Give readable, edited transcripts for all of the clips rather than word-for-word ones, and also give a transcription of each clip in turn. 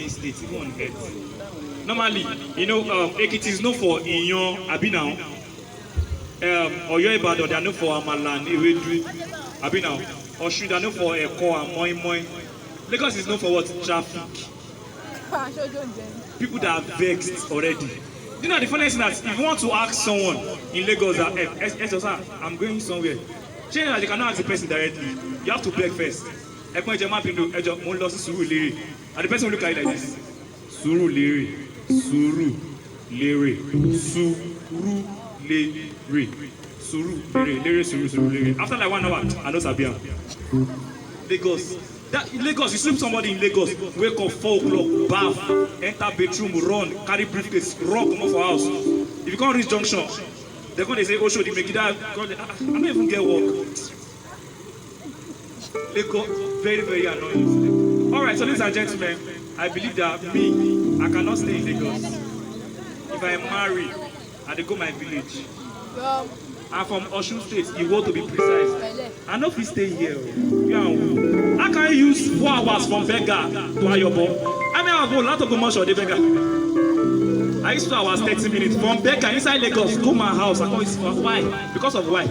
any state, even on earth. Normally, Ekiti is known for Iyan, Abinao. Oyo Ibadan, they are known for Amala and Ewedu, Abinao. Osun, they are known for Eko and Moi Moi. Lagos is known for what? Traffic. People that are vexed already. You know the funny thing is that if you want to ask someone in Lagos that, I'm going somewhere, change that you cannot ask the person directly. You have to beg first. And the person will look at it like this. Surulere. After like 1 hour, I know Sabia. Lagos. Lagos, you see somebody in Lagos, wake up 4 o'clock, bath, enter bedroom, run, carry briefcase, run, come off for house. If you can't reach junction, they're going to say, oh, show the make it out. I don't even get work. Lagos, very, very annoying. All right, so ladies and gentlemen, I believe that I cannot stay in Lagos. If I am married, I go my village. I'm from Osun State, you want to be precise. I know if you stay here. How can you use 4 hours from Bega to Ayobo? I mean, I have a lot of commercial de Bega. I used 2 hours, 30 minutes. From Bega, inside Lagos, to my house. I call it, why? Because of why?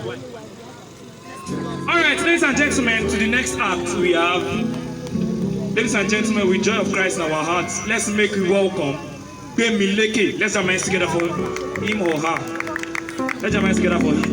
Alright, ladies and gentlemen, to the next act we have. Ladies and gentlemen, with joy of Christ in our hearts, let's make you welcome. Let's jam hands together for him or her. Let's jam hands together for it.